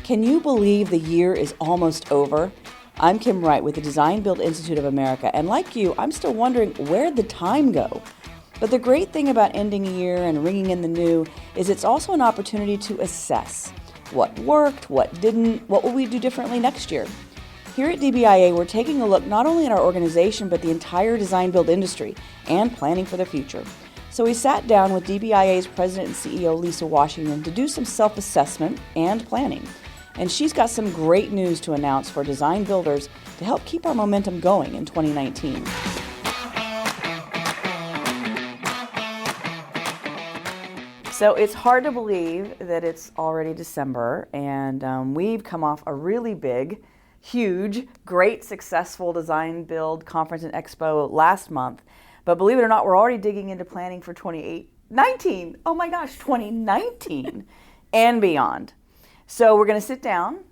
Can you believe the year is almost over? I'm Kim Wright with the Design Build Institute of America, and like you, I'm still wondering where'd the time go? But the great thing about ending a year and ringing in the new is it's also an opportunity to assess what worked, what didn't, what will we do differently next year. Here at DBIA, we're taking a look not only at our organization, but the entire design build industry and planning for the future. So we sat down with DBIA's President and CEO, Lisa Washington, to do some self-assessment and planning. And she's got some great news to announce for design builders to help keep our momentum going in 2019. So it's hard to believe that it's already December, and we've come off a really big, huge, great, successful design build conference and expo last month. But believe it or not, we're already digging into planning for 2019. Oh my gosh, 2019 and beyond. So we're going to sit down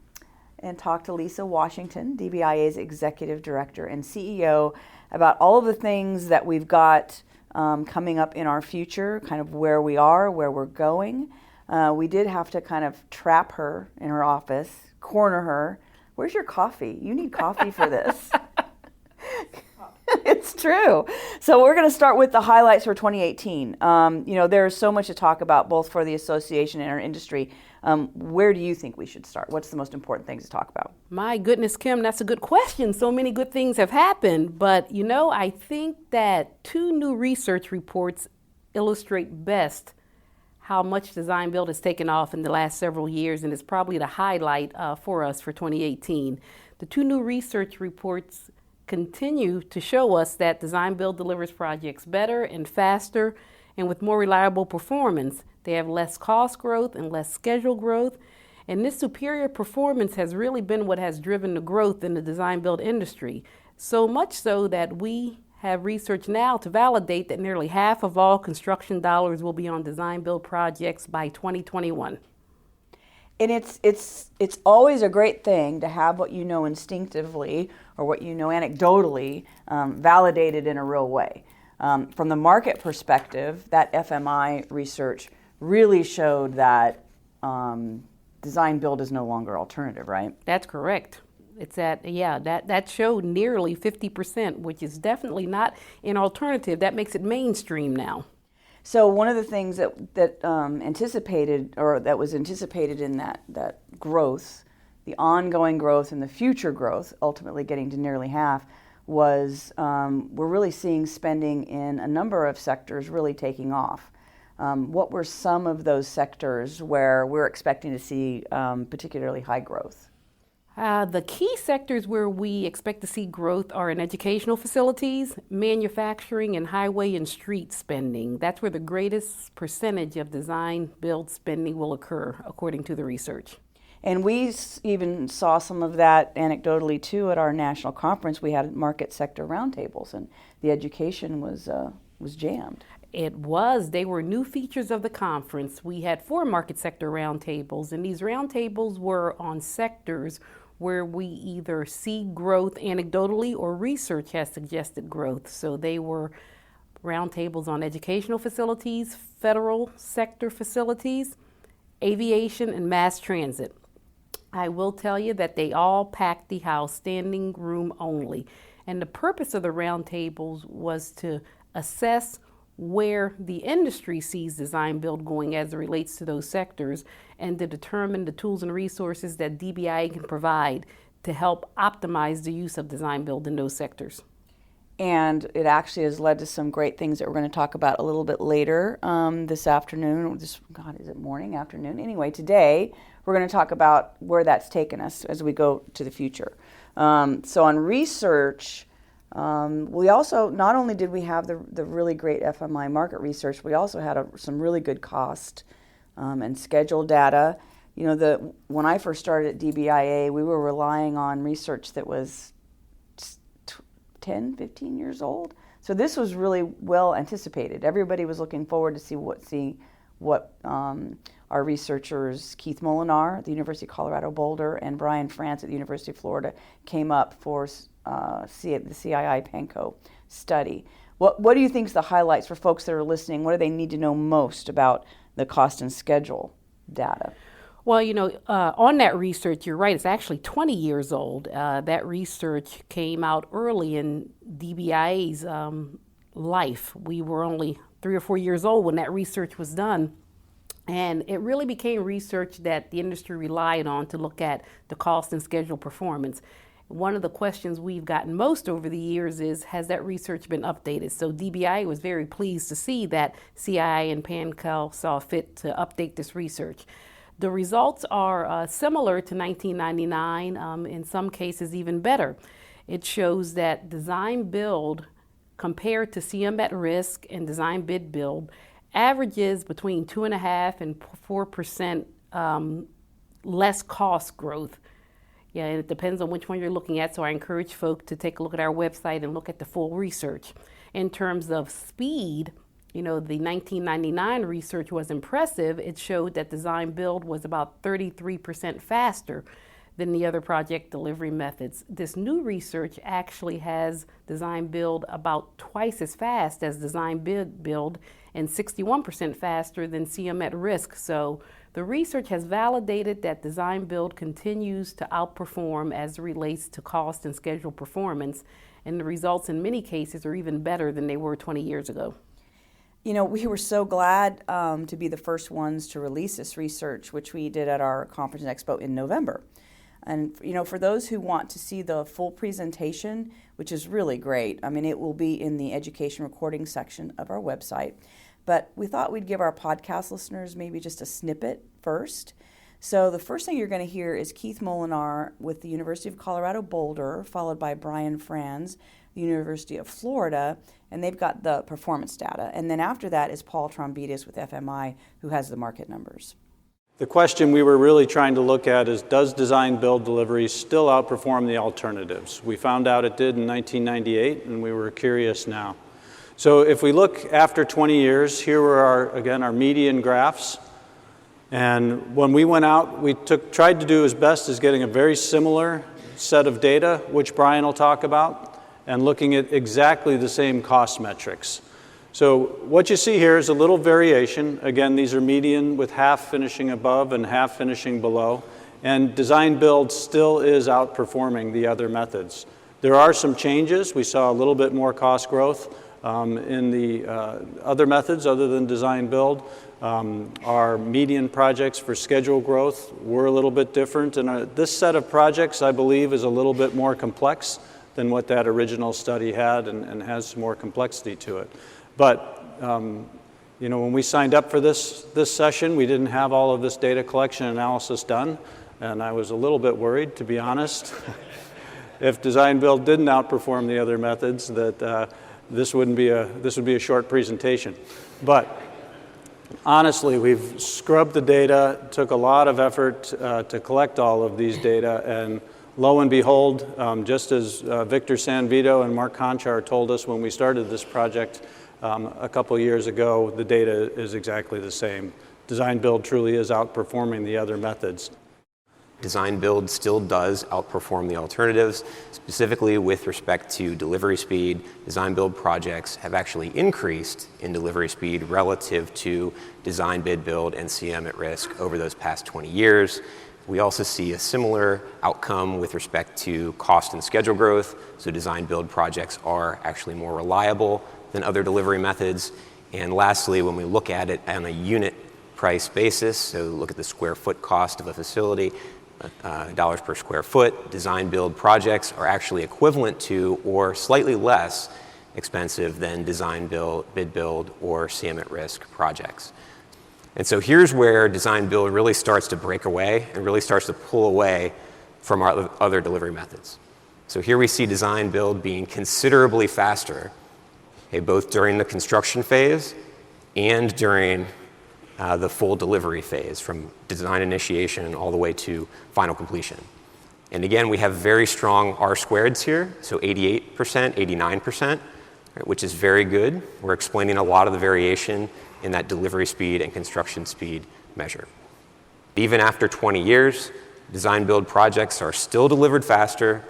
and talk to Lisa Washington, DBIA's Executive Director and CEO, about all of the things that we've got coming up in our future, kind of where we are, where we're going. We did have to kind of trap her in her office, corner her. Where's your coffee? You need coffee for this. It's true. So we're going to start with the highlights for 2018. There's so much to talk about, both for the association and our industry. Where do you think we should start? What's the most important things to talk about? My goodness, Kim, that's a good question. So many good things have happened. But, I think that two new research reports illustrate best how much design build has taken off in the last several years, and it's probably the highlight for us for 2018. The two new research reports continue to show us that design build delivers projects better and faster and with more reliable performance. They have less cost growth and less schedule growth. And this superior performance has really been what has driven the growth in the design build industry. So much so that we have research now to validate that nearly half of all construction dollars will be on design build projects by 2021. And it's always a great thing to have what you know instinctively or what you know anecdotally validated in a real way. From the market perspective, that FMI research really showed that design build is no longer alternative, right? That's correct. It's that showed nearly 50%, which is definitely not an alternative. That makes it mainstream now. So one of the things that was anticipated in that growth, the ongoing growth and the future growth, ultimately getting to nearly half, was we're really seeing spending in a number of sectors really taking off. What were some of those sectors where we're expecting to see particularly high growth? The key sectors where we expect to see growth are in educational facilities, manufacturing, and highway and street spending. That's where the greatest percentage of design build spending will occur, according to the research. And we even saw some of that anecdotally too at our national conference. We had market sector roundtables, and the education was jammed. It was. They were new features of the conference. We had 4 market sector roundtables, and these roundtables were on sectors where we either see growth anecdotally or research has suggested growth. So they were roundtables on educational facilities, federal sector facilities, aviation, and mass transit. I will tell you that they all packed the house, standing room only. And the purpose of the roundtables was to assess where the industry sees design build going as it relates to those sectors, and to determine the tools and resources that DBIA can provide to help optimize the use of design build in those sectors. And it actually has led to some great things that we're going to talk about a little bit later this afternoon. Is it morning, afternoon? Anyway, today we're going to talk about where that's taken us as we go to the future. So on research, we also, not only did we have the really great FMI market research, we also had some really good cost and schedule data. When I first started at DBIA, we were relying on research that was 10, 15 years old. So this was really well anticipated. Everybody was looking forward to see what our researchers, Keith Molinar at the University of Colorado Boulder and Brian France at the University of Florida, came up for the CII Panko study. What do you think is the highlights for folks that are listening? What do they need to know most about the cost and schedule data? Well, on that research, you're right, it's actually 20 years old. That research came out early in DBIA's life. We were only 3 or 4 years old when that research was done. And it really became research that the industry relied on to look at the cost and schedule performance. One of the questions we've gotten most over the years is, has that research been updated? So DBIA was very pleased to see that CII and PanCal saw fit to update this research. The results are similar to 1999, in some cases even better. It shows that design build compared to CM at risk and design bid build averages between 2.5% and 4% less cost growth. Yeah, and it depends on which one you're looking at, so I encourage folks to take a look at our website and look at the full research. In terms of speed, the 1999 research was impressive. It showed that design build was about 33% faster than the other project delivery methods. This new research actually has design build about twice as fast as design bid build and 61% faster than CM at risk. So the research has validated that design build continues to outperform as it relates to cost and schedule performance, and the results in many cases are even better than they were 20 years ago. We were so glad to be the first ones to release this research, which we did at our conference and expo in November. And, for those who want to see the full presentation, which is really great, it will be in the education recording section of our website. But we thought we'd give our podcast listeners maybe just a snippet first. So the first thing you're going to hear is Keith Molinar with the University of Colorado Boulder, followed by Brian Franz, the University of Florida, and they've got the performance data. And then after that is Paul Trombidis with FMI, who has the market numbers. The question we were really trying to look at is, does design build delivery still outperform the alternatives? We found out it did in 1998, and we were curious now. So if we look after 20 years, here were our median graphs. And when we went out, we tried to do as best as getting a very similar set of data, which Brian will talk about, and looking at exactly the same cost metrics. So what you see here is a little variation. Again, these are median with half finishing above and half finishing below. And design build still is outperforming the other methods. There are some changes. We saw a little bit more cost growth in the other methods other than design build. Our median projects for schedule growth were a little bit different. And this set of projects, I believe, is a little bit more complex than what that original study had and has some more complexity to it. But when we signed up for this session, we didn't have all of this data collection analysis done, and I was a little bit worried, to be honest, if design build didn't outperform the other methods, that this would be a short presentation. But honestly, we've scrubbed the data, took a lot of effort to collect all of these data, and lo and behold, just as Victor Sanvito and Mark Conchar told us when we started this project a couple years ago, the data is exactly the same. Design build truly is outperforming the other methods. Design build still does outperform the alternatives, specifically with respect to delivery speed. Design build projects have actually increased in delivery speed relative to design bid build and CM at risk over those past 20 years. We also see a similar outcome with respect to cost and schedule growth. So design build projects are actually more reliable than other delivery methods. And lastly, when we look at it on a unit price basis, so look at the square foot cost of a facility, dollars per square foot, design build projects are actually equivalent to or slightly less expensive than design build, bid build, or CM at risk projects. And so here's where design build really starts to break away and really starts to pull away from our other delivery methods. So here we see design build being considerably faster, both during the construction phase and during the full delivery phase, from design initiation all the way to final completion. And again, we have very strong R-squareds here, so 88%, 89%, which is very good. We're explaining a lot of the variation in that delivery speed and construction speed measure. Even after 20 years, design build projects are still delivered faster,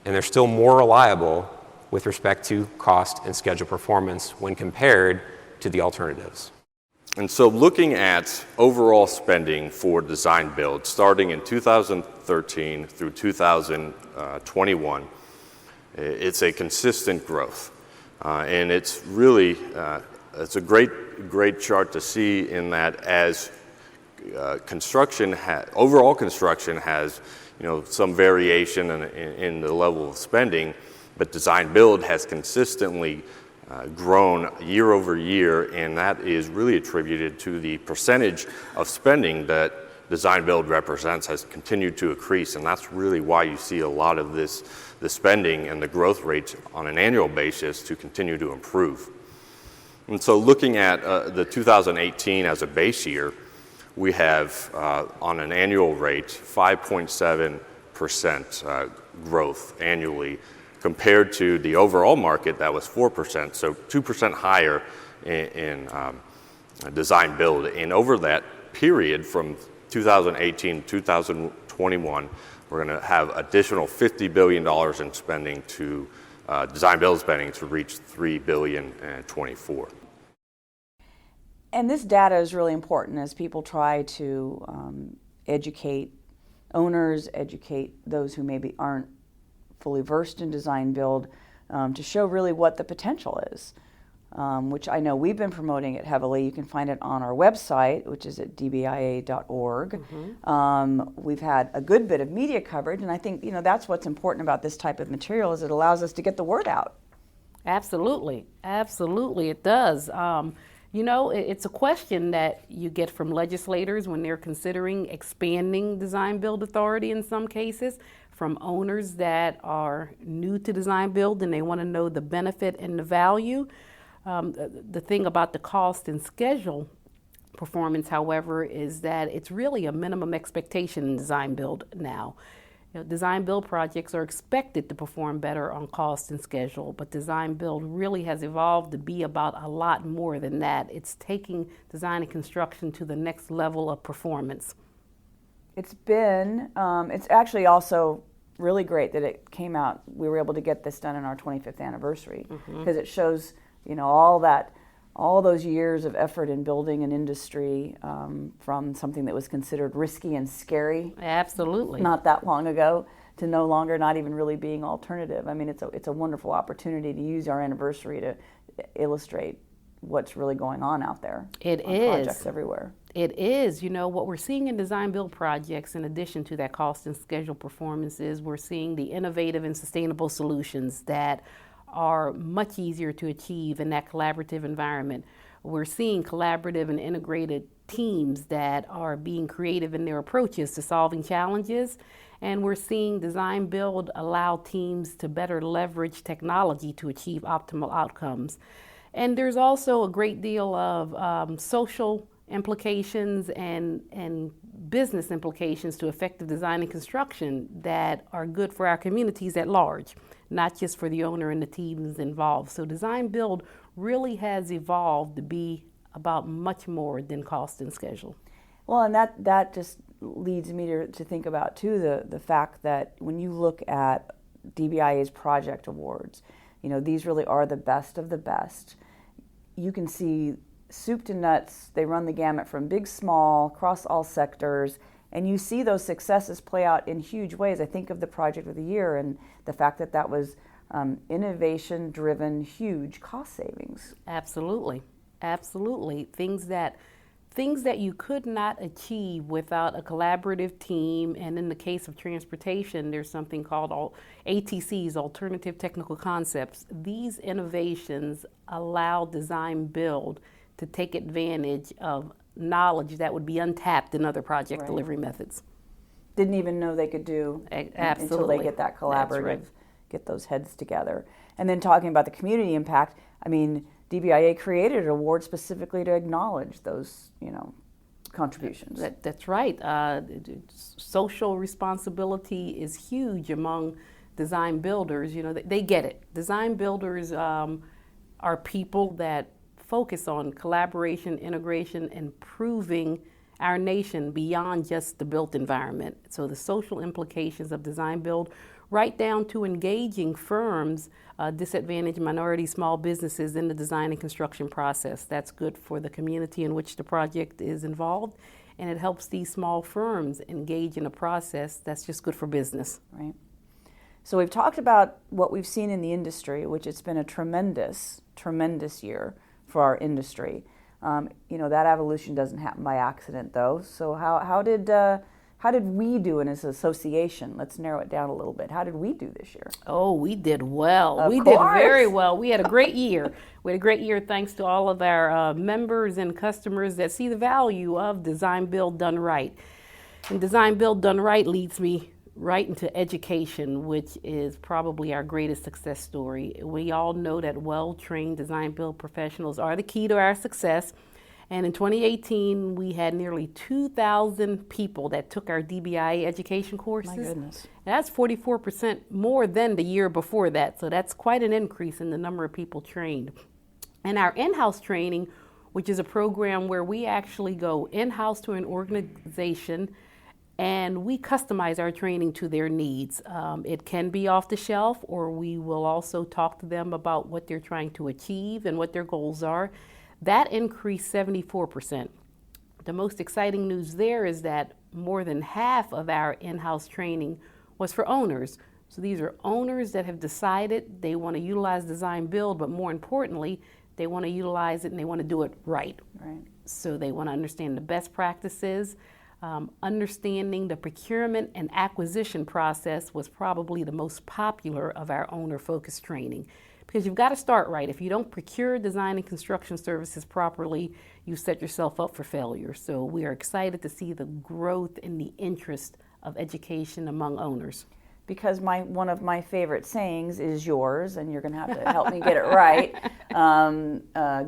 and they're still more reliable with respect to cost and schedule performance when compared to the alternatives. And so looking at overall spending for design build, starting in 2013 through 2021, it's a consistent growth. And it's really, it's a great chart to see in that as overall construction has, some variation in the level of spending, but design build has consistently grown year over year, and that is really attributed to the percentage of spending that design build represents has continued to increase, and that's really why you see a lot of the spending and the growth rates on an annual basis to continue to improve. And so looking at the 2018 as a base year, we have on an annual rate 5.7% growth annually, compared to the overall market that was 4%, so 2% higher in design build. And over that period from 2018 to 2021, we're going to have additional $50 billion in spending to design build spending to reach $3 billion in 24. And this data is really important as people try to educate owners, educate those who maybe aren't fully versed in design build, to show really what the potential is, which I know we've been promoting it heavily. You can find it on our website, which is at dbia.org. We've had a good bit of media coverage, and I think that's what's important about this type of material, is it allows us to get the word out. Absolutely, it does. It's a question that you get from legislators when they're considering expanding design build authority in some cases, from owners that are new to design build and they want to know the benefit and the value. The thing about the cost and schedule performance, however, is that it's really a minimum expectation in design build now. Design build projects are expected to perform better on cost and schedule, but design build really has evolved to be about a lot more than that. It's taking design and construction to the next level of performance. It's actually also really great that it came out. We were able to get this done in our 25th anniversary, because it shows, all those years of effort in building an industry, from something that was considered risky and scary. Absolutely. Not that long ago, to no longer not even really being alternative. I mean, it's a wonderful opportunity to use our anniversary to illustrate what's really going on out there. It on is. Projects everywhere. It is. What we're seeing in design build projects, in addition to that cost and schedule performance, is we're seeing the innovative and sustainable solutions that are much easier to achieve in that collaborative environment. We're seeing collaborative and integrated teams that are being creative in their approaches to solving challenges. And we're seeing design build allow teams to better leverage technology to achieve optimal outcomes. And there's also a great deal of social implications and business implications to effective design and construction that are good for our communities at large, not just for the owner and the teams involved. So design build really has evolved to be about much more than cost and schedule. Well, and that just leads me to think about too the fact that when you look at DBIA's project awards, these really are the best of the best. You can see soup to nuts. They run the gamut from big, small, across all sectors, and you see those successes play out in huge ways. I think of the project of the year and the fact that was innovation-driven, huge cost savings. Absolutely. Things that you could not achieve without a collaborative team. And in the case of transportation, there's something called ATCs, Alternative Technical Concepts. These innovations allow design build to take advantage of knowledge that would be untapped in other project delivery methods. Didn't even know they could do until they get that collaborative, get those heads together. And then talking about the community impact, DBIA created an award specifically to acknowledge those, contributions. That's right. Social responsibility is huge among design builders. They get it. Design builders are people that focus on collaboration, integration, and improving our nation beyond just the built environment. So the social implications of design build right down to engaging firms, disadvantaged minority small businesses in the design and construction process. That's good for the community in which the project is involved, and it helps these small firms engage in a process that's just good for business. Right. So we've talked about what we've seen in the industry, which it's been a tremendous, tremendous year for our industry. That evolution doesn't happen by accident, though. So how did we do in as an association? Let's narrow it down a little bit. How did we do this year? Oh, we did well. Of We course. did very well. We had a great year. We had a great year thanks to all of our members and customers that see the value of design, build, done right. And design, build, done right leads me right into education, which is probably our greatest success story. We all know that well-trained design, build professionals are the key to our success. And in 2018, we had nearly 2,000 people that took our DBIA education courses. My goodness. That's 44% more than the year before that. So that's quite an increase in the number of people trained. And our in-house training, which is a program where we actually go in-house to an organization and we customize our training to their needs. It can be off the shelf, or we will also talk to them about what they're trying to achieve and what their goals are. That increased 74%. The most exciting news there is that more than half of our in-house training was for owners. So these are owners that have decided they want to utilize design build, but more importantly, they want to utilize it and they want to do it right. Right. So they want to understand the best practices. Understanding the procurement and acquisition process was probably the most popular of our owner-focused training, because you've got to start right. If you don't procure design and construction services properly, you set yourself up for failure. So we are excited to see the growth in the interest of education among owners. Because one of my favorite sayings is yours, and you're going to have to help me get it right.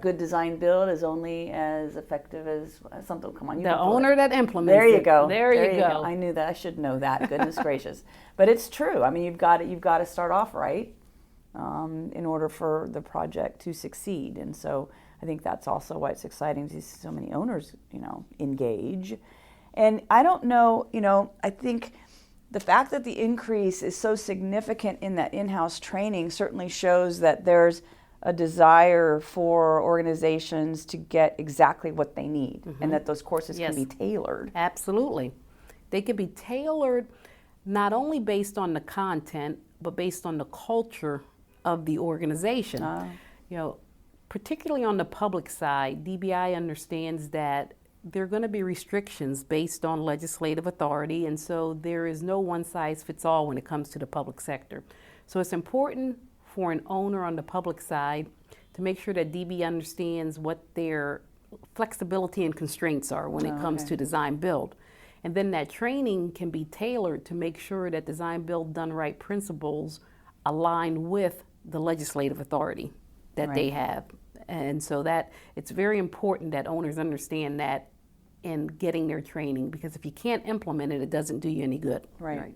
Good design build is only as effective as something. Come on, you The can pull owner it. that implements There you it. go. There you go. I knew that. I should know that. Goodness gracious. But it's true. I mean, you've got to start off right in order for the project to succeed. And so I think that's also why it's exciting to see so many owners, engage. And I don't know. I think the fact that the increase is so significant in that in-house training certainly shows that there's a desire for organizations to get exactly what they need, and that those courses Yes. can be tailored. Absolutely. They can be tailored not only based on the content, but based on the culture of the organization. Particularly on the public side, DBI understands that there are going to be restrictions based on legislative authority, and so there is no one-size-fits-all when it comes to the public sector. So it's important for an owner on the public side to make sure that DB understands what their flexibility and constraints are when it comes to design build. And then that training can be tailored to make sure that design build done right principles align with the legislative authority that they have. And so that it's very important that owners understand that in getting their training, because if you can't implement it, it doesn't do you any good. Right.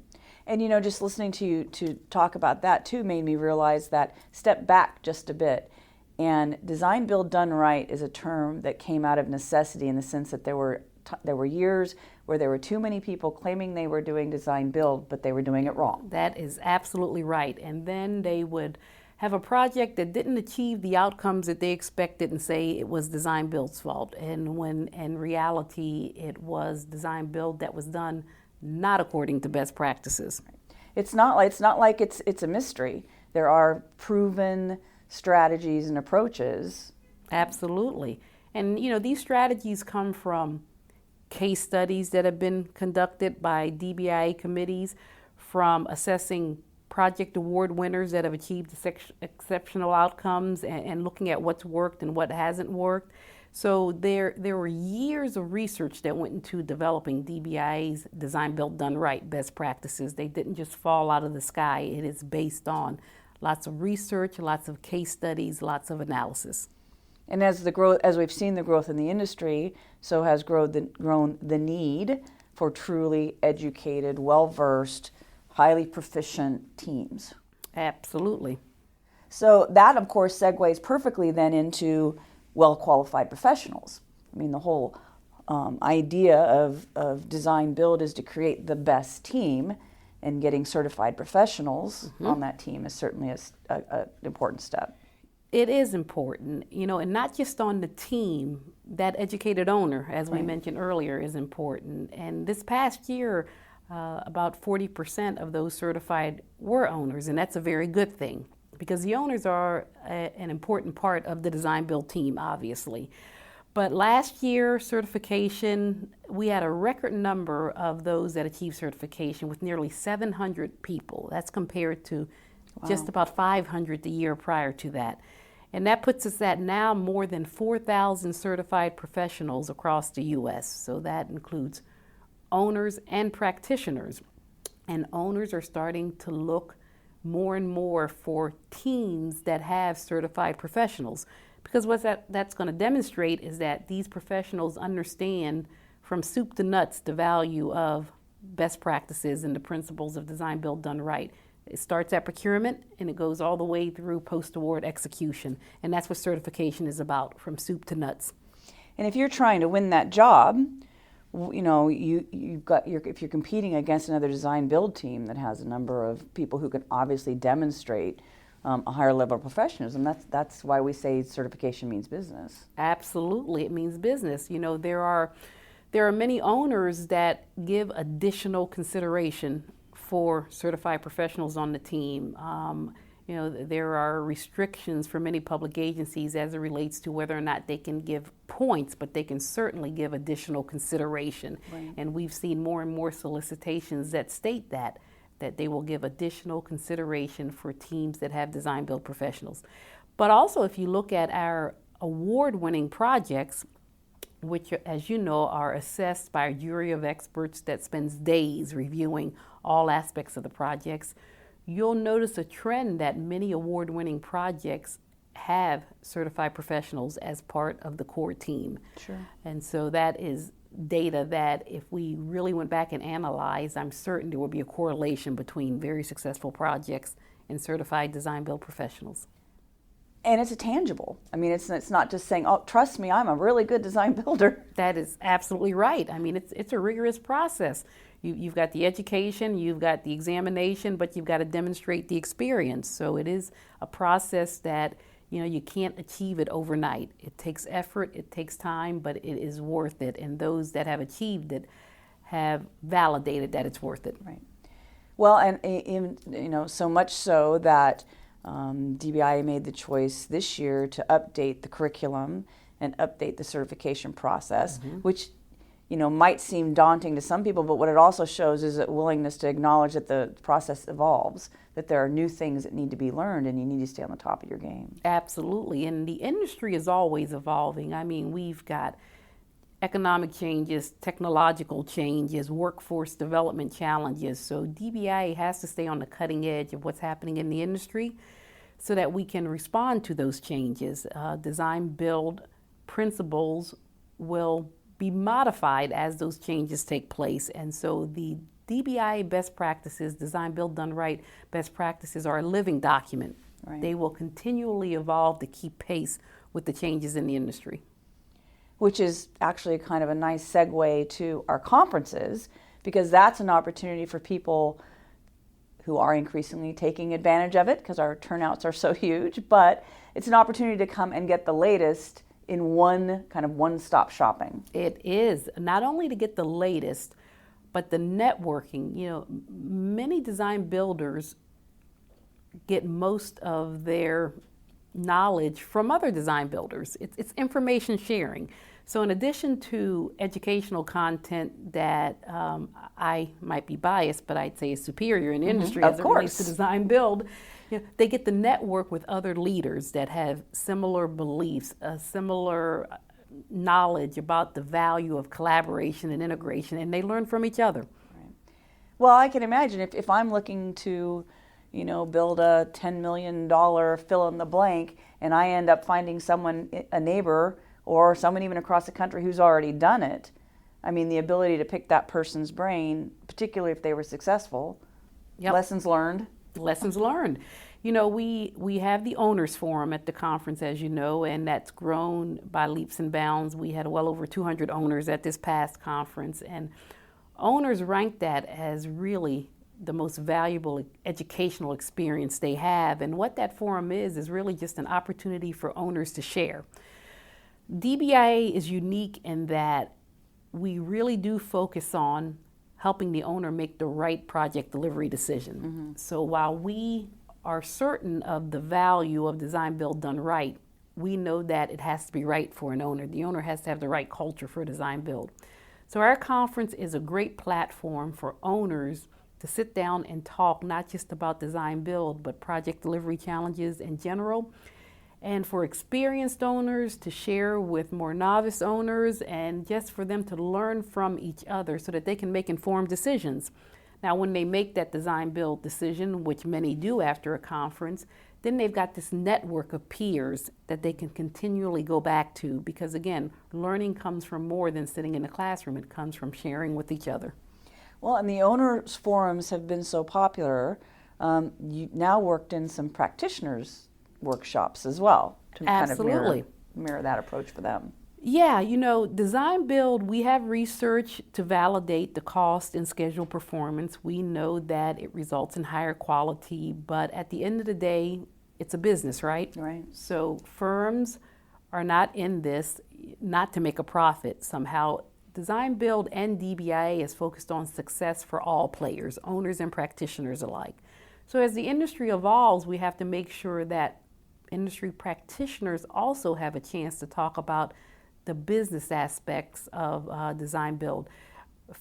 And just listening to you to talk about that too made me realize that step back just a bit. And design build done right is a term that came out of necessity, in the sense that there were years where there were too many people claiming they were doing design build, but they were doing it wrong. That is absolutely right. And then they would have a project that didn't achieve the outcomes that they expected and say it was design build's fault. And when in reality it was design build that was done not according to best practices. It's not like it's a mystery. There are proven strategies and approaches. Absolutely. And these strategies come from case studies that have been conducted by DBIA committees, from assessing project award winners that have achieved exceptional outcomes, and looking at what's worked and what hasn't worked. So there were years of research that went into developing DBIA's design build done right best practices. They didn't just fall out of the sky. It is based on lots of research, lots of case studies, lots of analysis. And as we've seen the growth in the industry, so has grown the need for truly educated, well-versed, highly proficient teams. Absolutely. So that, of course, segues perfectly then into well-qualified professionals. I mean, the whole idea of design build is to create the best team. and getting certified professionals on that team is certainly an important step. It is important, and not just on the team. That educated owner, as we mentioned earlier, is important. And this past year, about 40% of those certified were owners, and that's a very good thing because the owners are an important part of the design build team, obviously. But last year, certification, we had a record number of those that achieved certification with nearly 700 people. That's compared to just about 500 the year prior to that. And that puts us at now more than 4,000 certified professionals across the U.S. So that includes owners and practitioners. And owners are starting to look more and more for teams that have certified professionals. Because what that's going to demonstrate is that these professionals understand from soup to nuts the value of best practices and the principles of design, build, done right. It starts at procurement and it goes all the way through post-award execution. And that's what certification is about, from soup to nuts. And if you're trying to win that job, if you're competing against another design build team that has a number of people who can obviously demonstrate a higher level of professionalism, that's why we say certification means business. Absolutely, it means business. There are many owners that give additional consideration for certified professionals on the team. There are restrictions for many public agencies as it relates to whether or not they can give points, but they can certainly give additional consideration. Right. And we've seen more and more solicitations that state that they will give additional consideration for teams that have design build professionals. But also, if you look at our award-winning projects, which, as you know, are assessed by a jury of experts that spends days reviewing all aspects of the projects, you'll notice a trend that many award-winning projects have certified professionals as part of the core team. Sure. And so that is data that if we really went back and analyzed, I'm certain there will be a correlation between very successful projects and certified design build professionals. And it's a tangible. I mean, it's not just saying, oh, trust me, I'm a really good design builder. That is absolutely right. I mean, it's a rigorous process. You've got the education, you've got the examination, but you've got to demonstrate the experience. So it is a process that, you can't achieve it overnight. It takes effort, it takes time, but it is worth it. And those that have achieved it have validated that it's worth it. Right. Well, and so much so that DBIA made the choice this year to update the curriculum and update the certification process, which might seem daunting to some people, but what it also shows is a willingness to acknowledge that the process evolves, that there are new things that need to be learned, and you need to stay on the top of your game. Absolutely, and the industry is always evolving. I mean, we've got economic changes, technological changes, workforce development challenges, so DBIA has to stay on the cutting edge of what's happening in the industry so that we can respond to those changes. Design build principles will be modified as those changes take place. And so the DBIA best practices, design, build, done right best practices, are a living document. Right. They will continually evolve to keep pace with the changes in the industry. Which is actually kind of a nice segue to our conferences, because that's an opportunity for people who are increasingly taking advantage of it because our turnouts are so huge, but it's an opportunity to come and get the latest in one kind of one-stop shopping. It is, not only to get the latest, but the networking. Many design builders get most of their knowledge from other design builders. It's information sharing. So in addition to educational content that I might be biased, but I'd say is superior in the industry as it relates to design build, they get to network with other leaders that have similar beliefs, similar knowledge about the value of collaboration and integration, and they learn from each other. Right. Well, I can imagine if I'm looking to, build a $10 million fill in the blank, and I end up finding someone, a neighbor, or someone even across the country who's already done it. I mean, the ability to pick that person's brain, particularly if they were successful. Yep. Lessons learned. Lessons learned. We have the owners forum at the conference, as you know, and that's grown by leaps and bounds. We had well over 200 owners at this past conference, and owners ranked that as really the most valuable educational experience they have. And what that forum is really just an opportunity for owners to share. DBIA is unique in that we really do focus on helping the owner make the right project delivery decision. Mm-hmm. So while we are certain of the value of design build done right, we know that it has to be right for an owner. The owner has to have the right culture for design build. So our conference is a great platform for owners to sit down and talk not just about design build, but project delivery challenges in general, and for experienced owners to share with more novice owners, and just for them to learn from each other so that they can make informed decisions. Now, when they make that design build decision, which many do after a conference, then they've got this network of peers that they can continually go back to, because again, learning comes from more than sitting in the classroom. It comes from sharing with each other. Well, and the owners forums have been so popular. You now worked in some practitioners workshops as well to Absolutely. kind of mirror that approach for them. Yeah, design build, we have research to validate the cost and schedule performance. We know that it results in higher quality, but at the end of the day, it's a business, right? Right. So firms are not in this not to make a profit somehow. Design build and DBIA is focused on success for all players, owners and practitioners alike. So as the industry evolves, we have to make sure that industry practitioners also have a chance to talk about the business aspects of design build,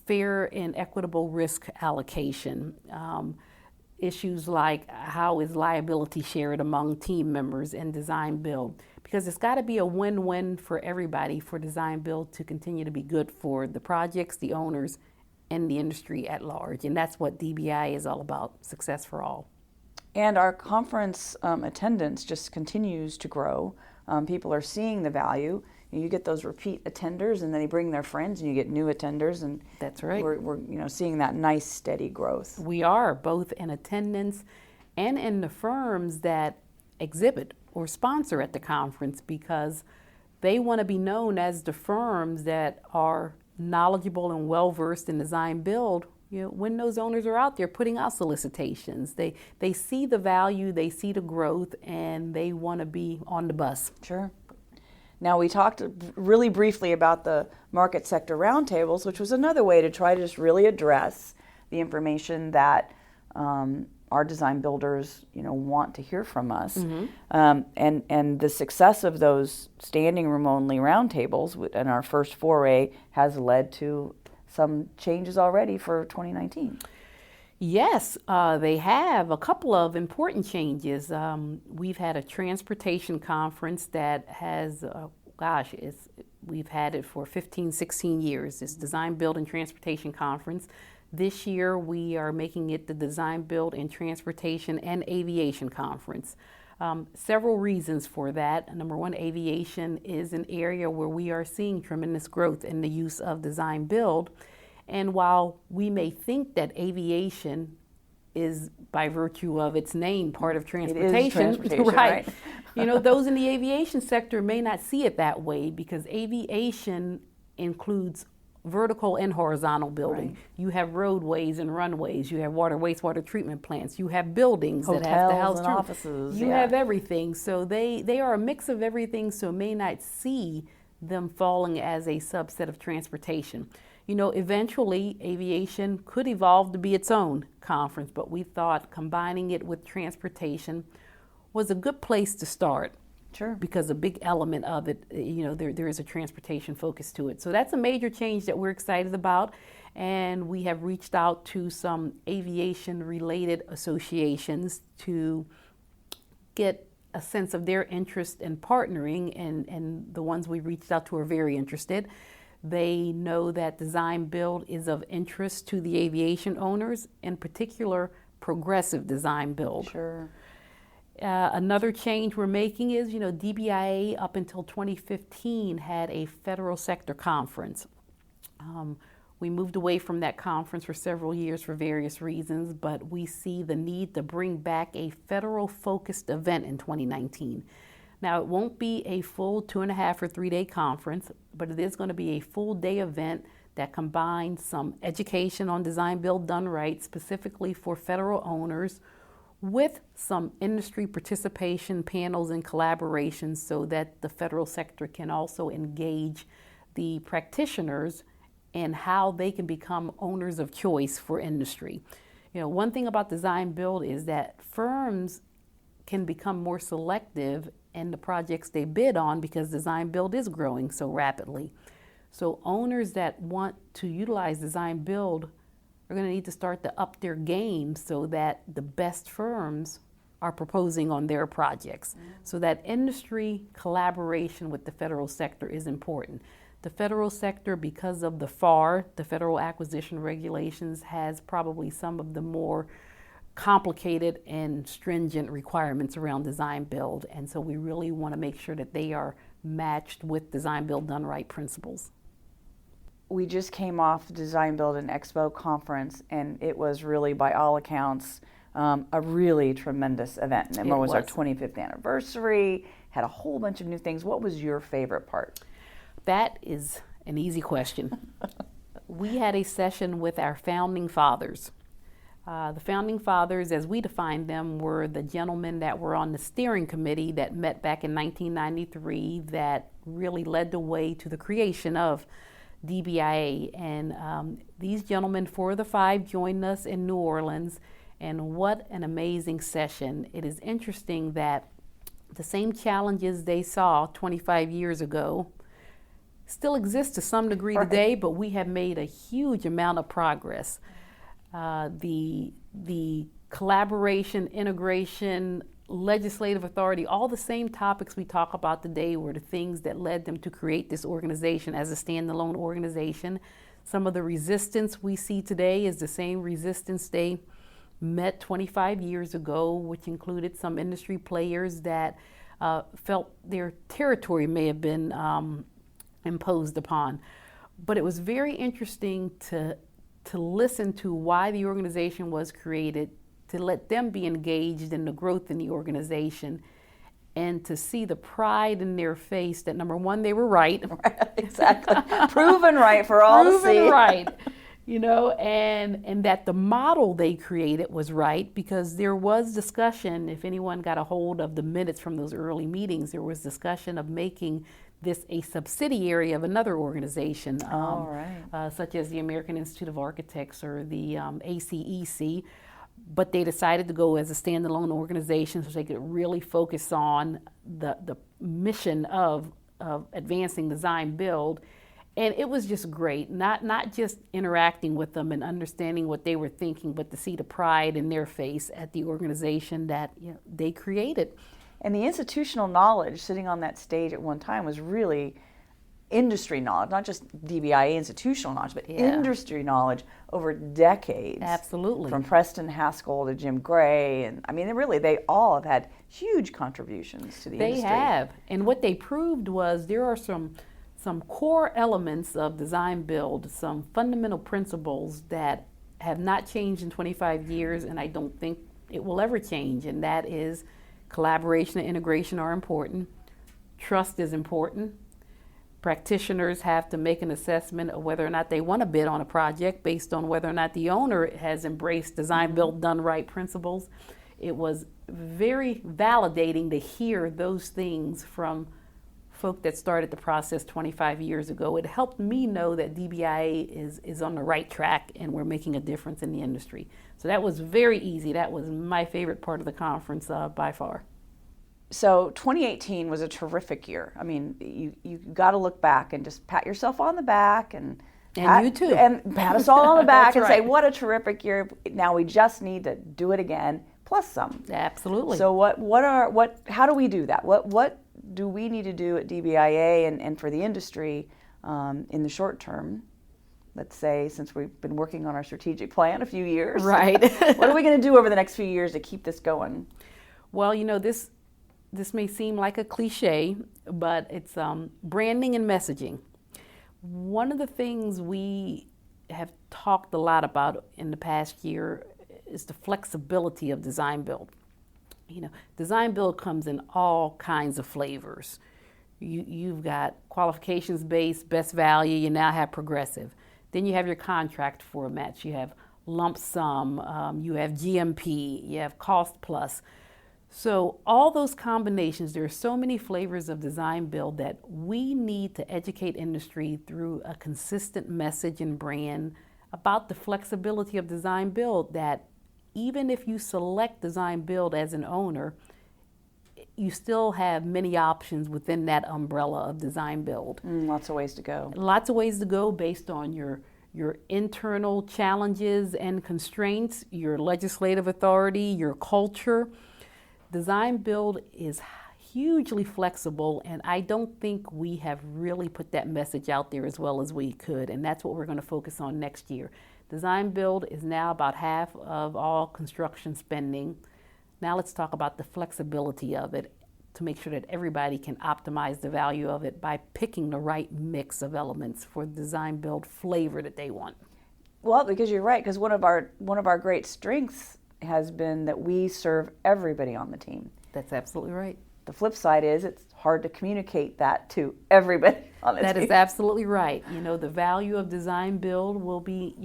fair and equitable risk allocation, issues like how is liability shared among team members in design build, because it's got to be a win-win for everybody for design build to continue to be good for the projects, the owners, and the industry at large. And that's what DBI is all about, success for all. And our conference attendance just continues to grow. People are seeing the value. You get those repeat attenders, and then they bring their friends, and you get new attenders, and that's right. We're seeing that nice steady growth. We are, both in attendance and in the firms that exhibit or sponsor at the conference, because they want to be known as the firms that are knowledgeable and well versed in design build. When those owners are out there putting out solicitations, they see the value, they see the growth, and they want to be on the bus. Sure. Now, we talked really briefly about the market sector roundtables, which was another way to try to just really address the information that our design builders, want to hear from us. Mm-hmm. And the success of those standing room only roundtables and our first foray has led to some changes already for 2019. Yes, they have a couple of important changes. We've had a transportation conference that has, we've had it for 15, 16 years. It's Design, Build, and Transportation Conference. This year, we are making it the Design, Build, and Transportation and Aviation Conference. Several reasons for that. Number one, aviation is an area where we are seeing tremendous growth in the use of design build. And while we may think that aviation is, by virtue of its name, part of transportation, it is transportation, right? Those in the aviation sector may not see it that way, because aviation includes vertical and horizontal building. Right. You have roadways and runways. You have water, wastewater treatment plants. You have buildings hotels that have to house and offices. You have everything. So they are a mix of everything, so may not see them falling as a subset of transportation. Eventually aviation could evolve to be its own conference, but we thought combining it with transportation was a good place to start. Sure. Because a big element of it, there is a transportation focus to it. So that's a major change that we're excited about. And we have reached out to some aviation-related associations to get a sense of their interest in partnering, and the ones we reached out to are very interested. They know that design build is of interest to the aviation owners, in particular progressive design build. Sure. Another change we're making is, DBIA up until 2015 had a federal sector conference. We moved away from that conference for several years for various reasons, but we see the need to bring back a federal focused event in 2019. Now, it won't be a full 2.5 or 3 day conference, but it is going to be a full day event that combines some education on design build done right, specifically for federal owners, with some industry participation panels and collaborations so that the federal sector can also engage the practitioners and how they can become owners of choice for industry. You know, one thing about design build is that firms can become more selective in the projects they bid on because design build is growing so rapidly. So owners that want to utilize design build are going to need to start to up their game so that the best firms are proposing on their projects. So that industry collaboration with the federal sector is important. The federal sector, because of the FAR, the Federal Acquisition Regulations, has probably some of the more complicated and stringent requirements around design build. And so we really want to make sure that they are matched with design build done right principles. We just came off the Design Build and Expo conference, and it was really, by all accounts, a really tremendous event. And it was our 25th anniversary, had a whole bunch of new things. What was your favorite part? That is an easy question. We had a session with our founding fathers. The founding fathers, as we defined them, were the gentlemen that were on the steering committee that met back in 1993 that really led the way to the creation of DBIA. And these gentlemen, 4 of the 5, joined us in New Orleans. And what an amazing session. It is interesting that the same challenges they saw 25 years ago still exist to some degree today, but we have made a huge amount of progress. The collaboration, integration, legislative authority, all the same topics we talk about today were the things that led them to create this organization as a standalone organization. Some of the resistance we see today is the same resistance they met 25 years ago, which included some industry players that felt their territory may have been imposed upon. But it was very interesting to listen to why the organization was created, to let them be engaged in the growth in the organization, and to see the pride in their face that, number one, they were right. Exactly. Proven right for all to see. Proven right. You know, and that the model they created was right, because there was discussion, if anyone got a hold of the minutes from those early meetings, there was discussion of making this a subsidiary of another organization, such as the American Institute of Architects or the ACEC, but they decided to go as a standalone organization so they could really focus on the mission of advancing design build. And it was just great, not just interacting with them and understanding what they were thinking, but to see the pride in their face at the organization that they created. And the institutional knowledge sitting on that stage at one time was really industry knowledge, not just DBIA institutional knowledge, but industry knowledge over decades. Absolutely. From Preston Haskell to Jim Gray. And I mean, they all have had huge contributions to the industry. They have. And what they proved was there are some core elements of design build, some fundamental principles that have not changed in 25 years, and I don't think it will ever change. And that is collaboration and integration are important. Trust is important. Practitioners have to make an assessment of whether or not they want to bid on a project based on whether or not the owner has embraced design build done right principles. It was very validating to hear those things from folk that started the process 25 years ago. It helped me know that DBIA is on the right track and we're making a difference in the industry. So that was very easy. That was my favorite part of the conference by far. So 2018 was a terrific year. I mean, you got to look back and just pat yourself on the back and you too. And pat us all on the back and right. say, what a terrific year. Now we just need to do it again, plus some. Absolutely. So how do we do that? What do we need to do at DBIA and for the industry in the short term? Let's say, since we've been working on our strategic plan a few years. Right. What are we going to do over the next few years to keep this going? Well, this may seem like a cliche, but it's branding and messaging. One of the things we have talked a lot about in the past year is the flexibility of design build. Design build comes in all kinds of flavors. You've got qualifications based, best value, you now have progressive. Then you have your contract formats. You have lump sum, you have GMP, you have cost plus. So all those combinations, there are so many flavors of design build that we need to educate industry through a consistent message and brand about the flexibility of design build, that even if you select design build as an owner, you still have many options within that umbrella of design build. Lots of ways to go. Lots of ways to go based on your internal challenges and constraints, your legislative authority, your culture. Design build is hugely flexible, and I don't think we have really put that message out there as well as we could, and that's what we're going to focus on next year. Design build is now about half of all construction spending. Now let's talk about the flexibility of it to make sure that everybody can optimize the value of it by picking the right mix of elements for the design build flavor that they want. Well, because you're right, because one of our great strengths has been that we serve everybody on the team. That's absolutely right. The flip side is it's hard to communicate that to everybody on the team. That is absolutely right. You know, the value of design build will be,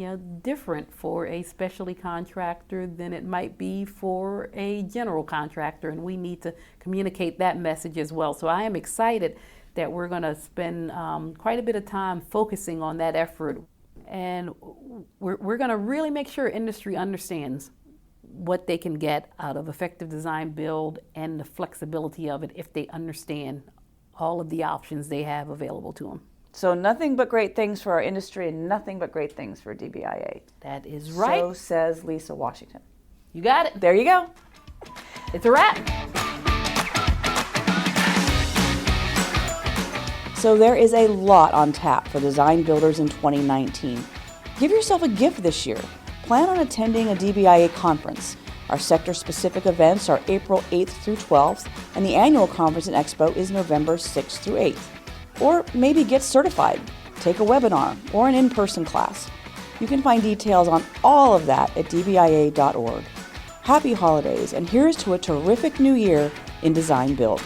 different for a specialty contractor than it might be for a general contractor, and we need to communicate that message as well. So I am excited that we're going to spend quite a bit of time focusing on that effort, and we're going to really make sure industry understands what they can get out of effective design build and the flexibility of it if they understand all of the options they have available to them. So nothing but great things for our industry and nothing but great things for DBIA. That is right. So says Lisa Washington. You got it. There you go. It's a wrap. So there is a lot on tap for design builders in 2019. Give yourself a gift this year. Plan on attending a DBIA conference. Our sector-specific events are April 8th through 12th, and the annual conference and expo is November 6th through 8th. Or maybe get certified, take a webinar, or an in-person class. You can find details on all of that at dbia.org. Happy holidays, and here's to a terrific new year in design build.